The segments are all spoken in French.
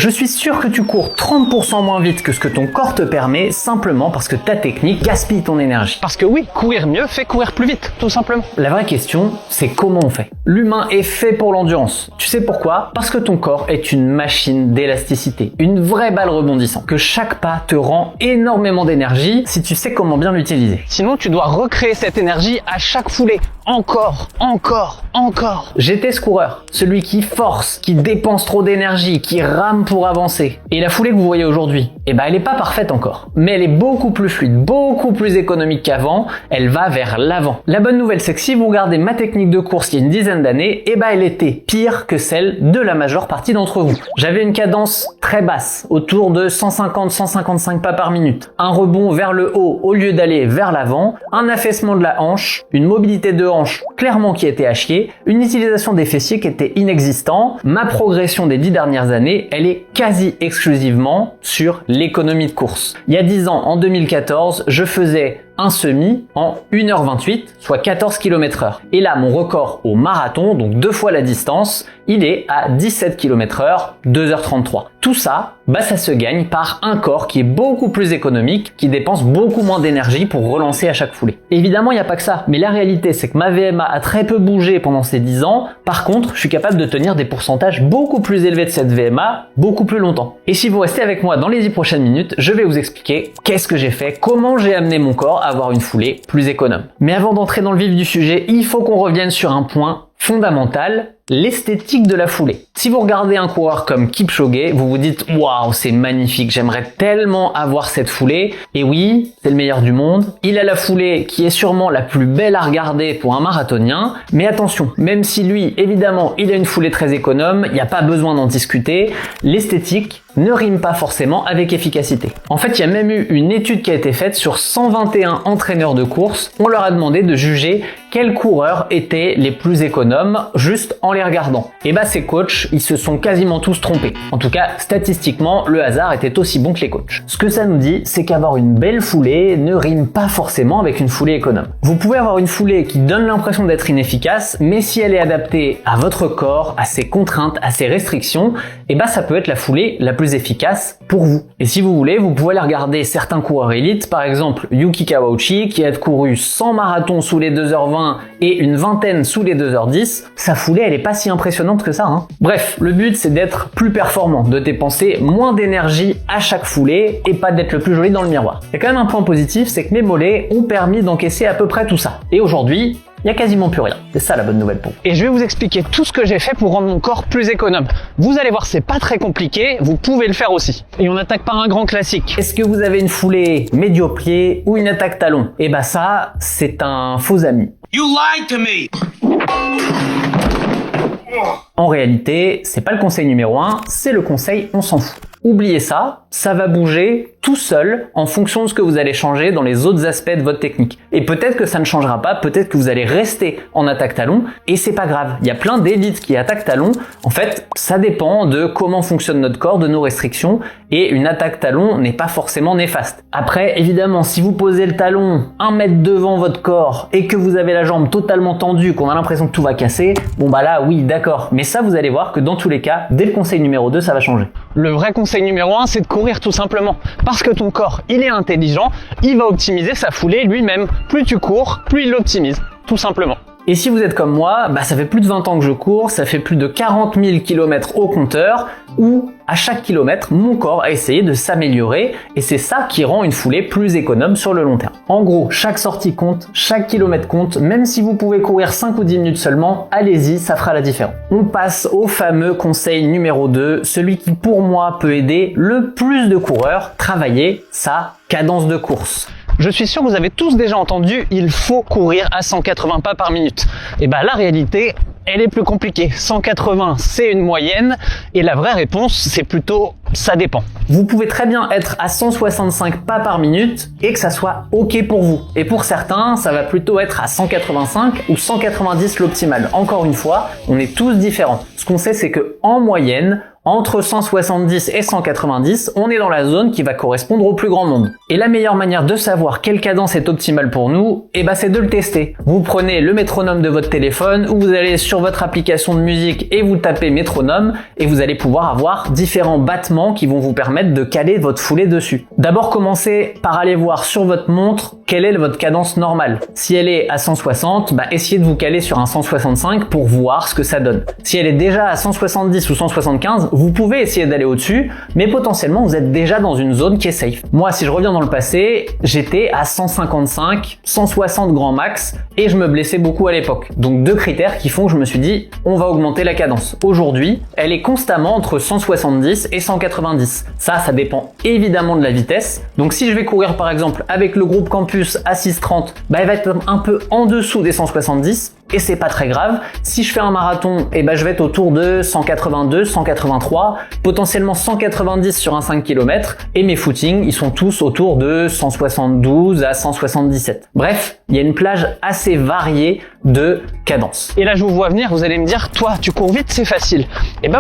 Je suis sûr que tu cours 30% moins vite que ce que ton corps te permet simplement parce que ta technique gaspille ton énergie. Parce que oui, courir mieux fait courir plus vite, tout simplement. La vraie question, c'est comment on fait. L'humain est fait pour l'endurance. Tu sais pourquoi? Parce que ton corps est une machine d'élasticité, une vraie balle rebondissante, que chaque pas te rend énormément d'énergie si tu sais comment bien l'utiliser. Sinon, tu dois recréer cette énergie à chaque foulée. Encore. J'étais ce coureur, celui qui force, qui dépense trop d'énergie, qui rame pour avancer. Et la foulée que vous voyez aujourd'hui, elle est pas parfaite encore. Mais elle est beaucoup plus fluide, beaucoup plus économique qu'avant, elle va vers l'avant. La bonne nouvelle, c'est que si vous regardez ma technique de course il y a une dizaine d'années, elle était pire que celle de la majeure partie d'entre vous. J'avais une cadence très basse, autour de 150-155 pas par minute. Un rebond vers le haut au lieu d'aller vers l'avant, un affaissement de la hanche, une mobilité de hanche clairement qui était à chier, une utilisation des fessiers qui était inexistant. Ma progression des 10 dernières années, elle est quasi exclusivement sur l'économie de course. Il y a 10 ans, en 2014, je faisais un semi en 1h28, soit 14 km/h. Et là, mon record au marathon, donc 2 fois la distance, il est à 17 km/h, 2h33. Tout ça, ça se gagne par un corps qui est beaucoup plus économique, qui dépense beaucoup moins d'énergie pour relancer à chaque foulée. Évidemment, il n'y a pas que ça, mais la réalité, c'est que ma VMA a très peu bougé pendant ces 10 ans. Par contre, je suis capable de tenir des pourcentages beaucoup plus élevés de cette VMA, beaucoup plus longtemps. Et si vous restez avec moi dans les 10 prochaines minutes, je vais vous expliquer qu'est-ce que j'ai fait, comment j'ai amené mon corps à avoir une foulée plus économe. Mais avant d'entrer dans le vif du sujet, il faut qu'on revienne sur un point fondamental, l'esthétique de la foulée. Si vous regardez un coureur comme Kipchoge, vous vous dites « Waouh, c'est magnifique, j'aimerais tellement avoir cette foulée ». Et oui, c'est le meilleur du monde. Il a la foulée qui est sûrement la plus belle à regarder pour un marathonien. Mais attention, même si lui, évidemment, il a une foulée très économe, il n'y a pas besoin d'en discuter, l'esthétique ne rime pas forcément avec efficacité. En fait, il y a même eu une étude qui a été faite sur 121 entraîneurs de course. On leur a demandé de juger quels coureurs étaient les plus économes juste en les regardant. Et ces coachs, ils se sont quasiment tous trompés. En tout cas, statistiquement, le hasard était aussi bon que les coachs. Ce que ça nous dit, c'est qu'avoir une belle foulée ne rime pas forcément avec une foulée économe. Vous pouvez avoir une foulée qui donne l'impression d'être inefficace, mais si elle est adaptée à votre corps, à ses contraintes, à ses restrictions, ça peut être la foulée la plus efficace pour vous. Et si vous voulez, vous pouvez aller regarder certains coureurs élites, par exemple Yuki Kawauchi, qui a couru 100 marathons sous les 2h20 et une vingtaine sous les 2h10. Sa foulée, elle est pas si impressionnante que ça, hein. Bref, le but, c'est d'être plus performant, de dépenser moins d'énergie à chaque foulée et pas d'être le plus joli dans le miroir. Il y a quand même un point positif, c'est que mes mollets ont permis d'encaisser à peu près tout ça. Et aujourd'hui, il n'y a quasiment plus rien. C'est ça la bonne nouvelle pour vous. Et je vais vous expliquer tout ce que j'ai fait pour rendre mon corps plus économe. Vous allez voir, c'est pas très compliqué, vous pouvez le faire aussi. Et on attaque par un grand classique. Est-ce que vous avez une foulée médio-pied ou une attaque talon? Ça, c'est un faux ami. You lied to me! En réalité, c'est pas le conseil numéro 1, c'est le conseil on s'en fout. Oubliez ça, ça va bouger tout seul en fonction de ce que vous allez changer dans les autres aspects de votre technique. Et peut-être que ça ne changera pas, peut-être que vous allez rester en attaque talon et c'est pas grave. Il y a plein d'élites qui attaquent talon. En fait, ça dépend de comment fonctionne notre corps, de nos restrictions et une attaque talon n'est pas forcément néfaste. Après, évidemment, si vous posez le talon 1 mètre devant votre corps et que vous avez la jambe totalement tendue, qu'on a l'impression que tout va casser, là, oui, d'accord. Mais ça, vous allez voir que dans tous les cas, dès le conseil numéro 2, ça va changer. Le vrai conseil numéro 1, c'est de courir tout simplement. Parce que ton corps, il est intelligent, il va optimiser sa foulée lui-même. Plus tu cours, plus il l'optimise. Tout simplement. Et si vous êtes comme moi, ça fait plus de 20 ans que je cours, ça fait plus de 40 000 km au compteur, où à chaque kilomètre, mon corps a essayé de s'améliorer et c'est ça qui rend une foulée plus économe sur le long terme. En gros, chaque sortie compte, chaque kilomètre compte, même si vous pouvez courir 5 ou 10 minutes seulement, allez-y, ça fera la différence. On passe au fameux conseil numéro 2, celui qui pour moi peut aider le plus de coureurs, travailler sa cadence de course. Je suis sûr que vous avez tous déjà entendu, il faut courir à 180 pas par minute. La réalité, elle est plus compliquée. 180, c'est une moyenne et la vraie réponse, c'est plutôt ça dépend. Vous pouvez très bien être à 165 pas par minute et que ça soit OK pour vous. Et pour certains, ça va plutôt être à 185 ou 190 l'optimal. Encore une fois, on est tous différents. Ce qu'on sait, c'est que en moyenne, Entre 170 et 190, on est dans la zone qui va correspondre au plus grand nombre. Et la meilleure manière de savoir quelle cadence est optimale pour nous, c'est de le tester. Vous prenez le métronome de votre téléphone ou vous allez sur votre application de musique et vous tapez métronome et vous allez pouvoir avoir différents battements qui vont vous permettre de caler votre foulée dessus. D'abord, commencez par aller voir sur votre montre quelle est votre cadence normale. Si elle est à 160, essayez de vous caler sur un 165 pour voir ce que ça donne. Si elle est déjà à 170 ou 175, vous pouvez essayer d'aller au-dessus, mais potentiellement vous êtes déjà dans une zone qui est safe. Moi, si je reviens dans le passé, j'étais à 155, 160 grand max et je me blessais beaucoup à l'époque. Donc deux critères qui font que je me suis dit on va augmenter la cadence. Aujourd'hui, elle est constamment entre 170 et 190. Ça dépend évidemment de la vitesse. Donc si je vais courir par exemple avec le groupe Campus à 6,30, elle va être un peu en dessous des 170 et c'est pas très grave. Si je fais un marathon, je vais être autour de 182, 183, potentiellement 190 sur un 5 km et mes footings, ils sont tous autour de 172 à 177. Bref, il y a une plage assez variée de cadence. Et là, je vous vois venir, vous allez me dire, toi, tu cours vite, c'est facile.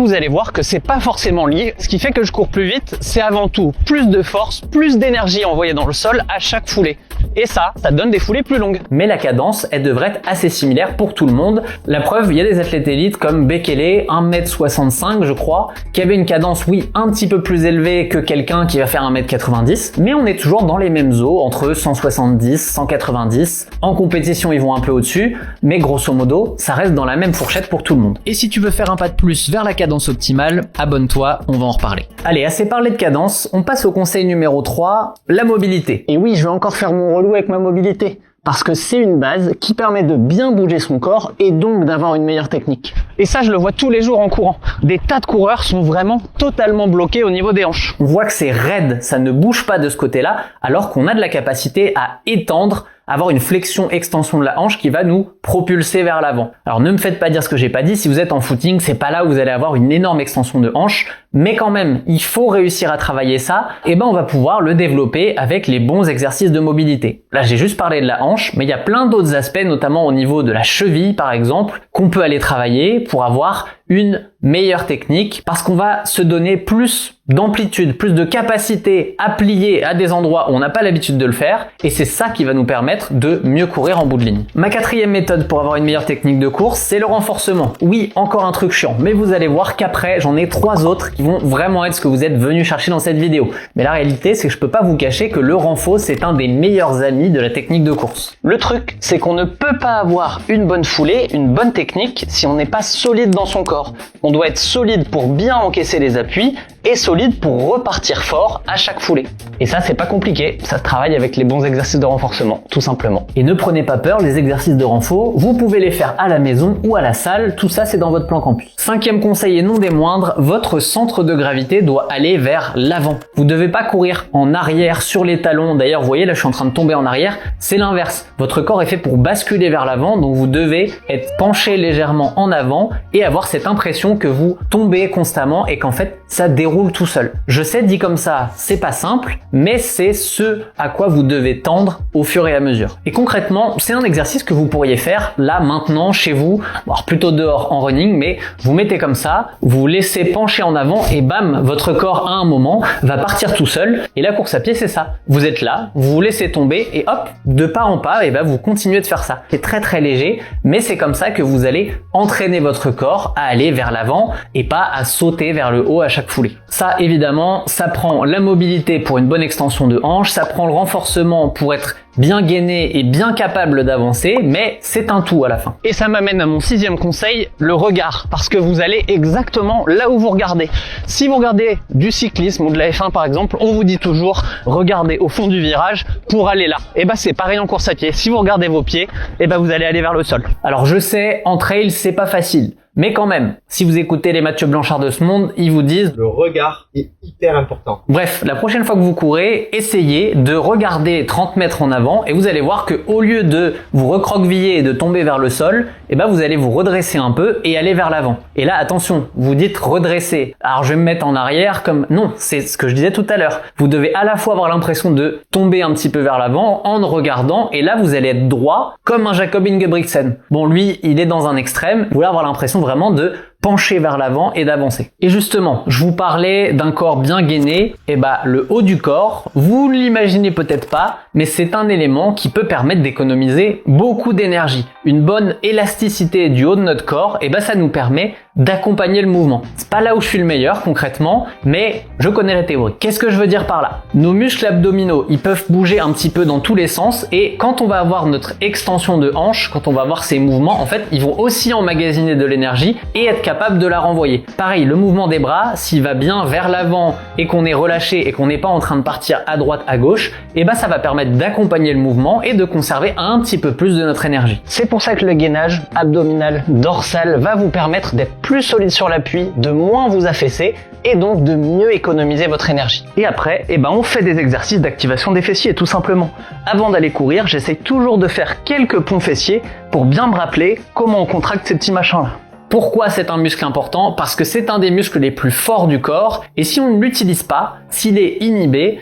Vous allez voir que c'est pas forcément lié. Ce qui fait que je cours plus vite, c'est avant tout plus de force, plus d'énergie envoyée dans le sol à chaque foulée. Et ça donne des foulées plus longues. Mais la cadence, elle devrait être assez similaire pour tout le monde. La preuve, il y a des athlètes élites comme Bekele, 1m65 je crois, qui avait une cadence, un petit peu plus élevée que quelqu'un qui va faire 1m90, mais on est toujours dans les mêmes eaux, entre 170, 190. En compétition, ils vont un peu au-dessus, mais grosso modo, ça reste dans la même fourchette pour tout le monde. Et si tu veux faire un pas de plus vers la cadence optimale, abonne-toi, on va en reparler. Allez, assez parlé de cadence, on passe au conseil numéro 3, la mobilité. Et oui, je vais encore faire mon relou avec ma mobilité. Parce que c'est une base qui permet de bien bouger son corps et donc d'avoir une meilleure technique. Et ça, je le vois tous les jours en courant. Des tas de coureurs sont vraiment totalement bloqués au niveau des hanches. On voit que c'est raide, ça ne bouge pas de ce côté-là, alors qu'on a de la capacité à étendre, avoir une flexion-extension de la hanche qui va nous propulser vers l'avant. Alors ne me faites pas dire ce que j'ai pas dit, si vous êtes en footing, c'est pas là où vous allez avoir une énorme extension de hanche, mais quand même, il faut réussir à travailler ça, on va pouvoir le développer avec les bons exercices de mobilité. Là, j'ai juste parlé de la hanche, mais il y a plein d'autres aspects, notamment au niveau de la cheville par exemple, qu'on peut aller travailler pour avoir une meilleure technique, parce qu'on va se donner plus d'amplitude, plus de capacité à plier à des endroits où on n'a pas l'habitude de le faire, et c'est ça qui va nous permettre de mieux courir en bout de ligne. Ma quatrième méthode pour avoir une meilleure technique de course, c'est le renforcement. Oui, encore un truc chiant, mais vous allez voir qu'après, j'en ai 3 autres qui vont vraiment être ce que vous êtes venu chercher dans cette vidéo. Mais la réalité, c'est que je peux pas vous cacher que le renfort, c'est un des meilleurs amis de la technique de course. Le truc, c'est qu'on ne peut pas avoir une bonne foulée, une bonne technique, si on n'est pas solide dans son corps. On doit être solide pour bien encaisser les appuis et solide pour repartir fort à chaque foulée. Et ça, c'est pas compliqué, ça se travaille avec les bons exercices de renforcement, tout simplement. Et ne prenez pas peur, les exercices de renfort, vous pouvez les faire à la maison ou à la salle, tout ça c'est dans votre plan campus. 5e conseil et non des moindres, votre centre de gravité doit aller vers l'avant. Vous devez pas courir en arrière sur les talons, d'ailleurs vous voyez là je suis en train de tomber en arrière, c'est l'inverse. Votre corps est fait pour basculer vers l'avant, donc vous devez être penché légèrement en avant et avoir cette impression que vous tombez constamment et qu'en fait ça déroule tout seul. Je sais, dit comme ça, c'est pas simple, mais c'est ce à quoi vous devez tendre au fur et à mesure. Et concrètement, c'est un exercice que vous pourriez faire là, maintenant, chez vous, alors plutôt dehors en running, mais vous mettez comme ça, vous laissez pencher en avant et bam, votre corps à un moment va partir tout seul. Et la course à pied, c'est ça. Vous êtes là, vous vous laissez tomber et hop, de pas en pas, et vous continuez de faire ça. C'est très très léger, mais c'est comme ça que vous allez entraîner votre corps à aller vers l'avant et pas à sauter vers le haut à chaque foulée. Ça, évidemment, ça prend la mobilité pour une bonne extension de hanche, ça prend le renforcement pour être bien gainé et bien capable d'avancer, mais c'est un tout à la fin. Et ça m'amène à mon 6e conseil, le regard, parce que vous allez exactement là où vous regardez. Si vous regardez du cyclisme ou de la F1 par exemple, on vous dit toujours regardez au fond du virage pour aller là. Et c'est pareil en course à pied. Si vous regardez vos pieds, vous allez aller vers le sol. Alors je sais, en trail c'est pas facile. Mais quand même, si vous écoutez les Mathieu Blanchard de ce monde, ils vous disent le regard est hyper important. Bref, la prochaine fois que vous courez, essayez de regarder 30 mètres en avant et vous allez voir que au lieu de vous recroqueviller et de tomber vers le sol, vous allez vous redresser un peu et aller vers l'avant. Et là, attention, vous dites redresser. Alors je vais me mettre en arrière comme... Non, c'est ce que je disais tout à l'heure. Vous devez à la fois avoir l'impression de tomber un petit peu vers l'avant en regardant et là vous allez être droit comme un Jakob Ingebrigtsen. Bon, lui, il est dans un extrême. Vous allez avoir l'impression vraiment de pencher vers l'avant et d'avancer. Et justement, je vous parlais d'un corps bien gainé, et le haut du corps, vous ne l'imaginez peut-être pas, mais c'est un élément qui peut permettre d'économiser beaucoup d'énergie. Une bonne élasticité du haut de notre corps, ça nous permet d'accompagner le mouvement. C'est pas là où je suis le meilleur concrètement, mais je connais la théorie. Qu'est-ce que je veux dire par là? Nos muscles abdominaux, ils peuvent bouger un petit peu dans tous les sens, et quand on va avoir notre extension de hanche, quand on va avoir ces mouvements, en fait, ils vont aussi emmagasiner de l'énergie et être capables de la renvoyer. Pareil, le mouvement des bras, s'il va bien vers l'avant et qu'on est relâché et qu'on n'est pas en train de partir à droite, à gauche, ça va permettre d'accompagner le mouvement et de conserver un petit peu plus de notre énergie. C'est pour ça que le gainage abdominal, dorsal va vous permettre d'être plus solide sur l'appui, de moins vous affaisser et donc de mieux économiser votre énergie. Et après, on fait des exercices d'activation des fessiers tout simplement. Avant d'aller courir, j'essaye toujours de faire quelques pompes fessiers pour bien me rappeler comment on contracte ces petits machins-là. Pourquoi c'est un muscle important? Parce que c'est un des muscles les plus forts du corps, et si on ne l'utilise pas, s'il est inhibé,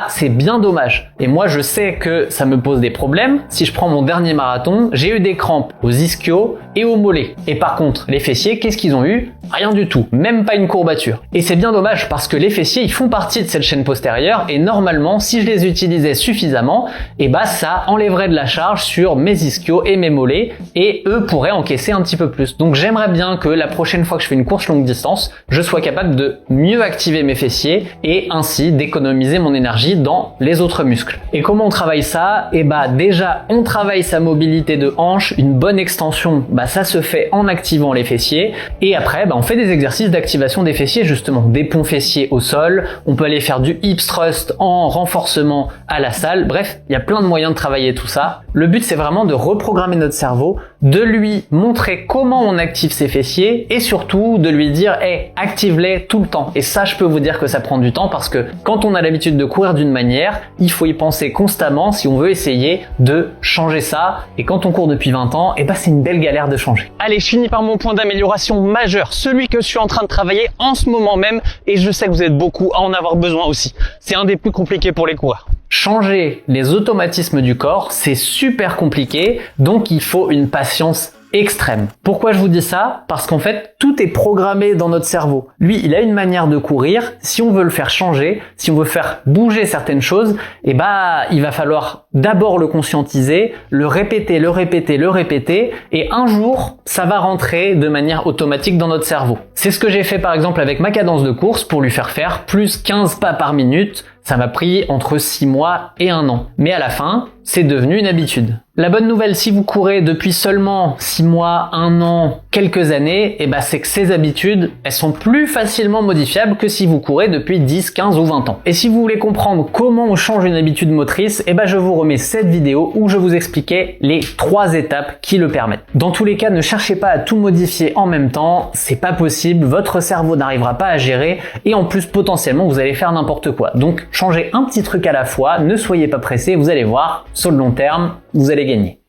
c'est bien dommage. Et moi je sais que ça me pose des problèmes. Si je prends mon dernier marathon, j'ai eu des crampes aux ischios et aux mollets. Et par contre, les fessiers, qu'est-ce qu'ils ont eu? Rien du tout, même pas une courbature. Et c'est bien dommage parce que les fessiers, ils font partie de cette chaîne postérieure, et normalement, si je les utilisais suffisamment, ça enlèverait de la charge sur mes ischios et mes mollets, et eux pourraient encaisser un petit peu plus. Donc j'aimerais bien que la prochaine fois que je fais une course longue distance, je sois capable de mieux activer mes fessiers et ainsi d'économiser mon énergie dans les autres muscles. Et comment on travaille ça? Déjà, on travaille sa mobilité de hanche, une bonne extension, ça se fait en activant les fessiers, et après, on fait des exercices d'activation des fessiers justement, des ponts fessiers au sol, on peut aller faire du hip thrust en renforcement à la salle, bref, il y a plein de moyens de travailler tout ça. Le but c'est vraiment de reprogrammer notre cerveau, de lui montrer comment on active ses fessiers et surtout de lui dire hey, active-les tout le temps. Et ça, je peux vous dire que ça prend du temps parce que quand on a l'habitude de courir d'une manière, il faut y penser constamment si on veut essayer de changer ça. Et quand on court depuis 20 ans, c'est une belle galère de changer. Allez, je finis par mon point d'amélioration majeur, celui que je suis en train de travailler en ce moment même, et je sais que vous êtes beaucoup à en avoir besoin aussi. C'est un des plus compliqués pour les coureurs. Changer les automatismes du corps, c'est super compliqué, donc il faut une patience extrême. Pourquoi je vous dis ça? Parce qu'en fait, tout est programmé dans notre cerveau. Lui, il a une manière de courir. Si on veut le faire changer, si on veut faire bouger certaines choses, il va falloir d'abord le conscientiser, le répéter, et un jour, ça va rentrer de manière automatique dans notre cerveau. C'est ce que j'ai fait par exemple avec ma cadence de course pour lui faire plus 15 pas par minute. Ça m'a pris entre 6 mois et 1 an. Mais à la fin, c'est devenu une habitude. La bonne nouvelle, si vous courez depuis seulement 6 mois, 1 an, quelques années, c'est que ces habitudes, elles sont plus facilement modifiables que si vous courez depuis 10, 15 ou 20 ans. Et si vous voulez comprendre comment on change une habitude motrice, je vous remets cette vidéo où je vous expliquais les 3 étapes qui le permettent. Dans tous les cas, ne cherchez pas à tout modifier en même temps, c'est pas possible, votre cerveau n'arrivera pas à gérer et en plus potentiellement vous allez faire n'importe quoi. Donc changez un petit truc à la fois, ne soyez pas pressé, vous allez voir, sur le long terme, vous allez gagner.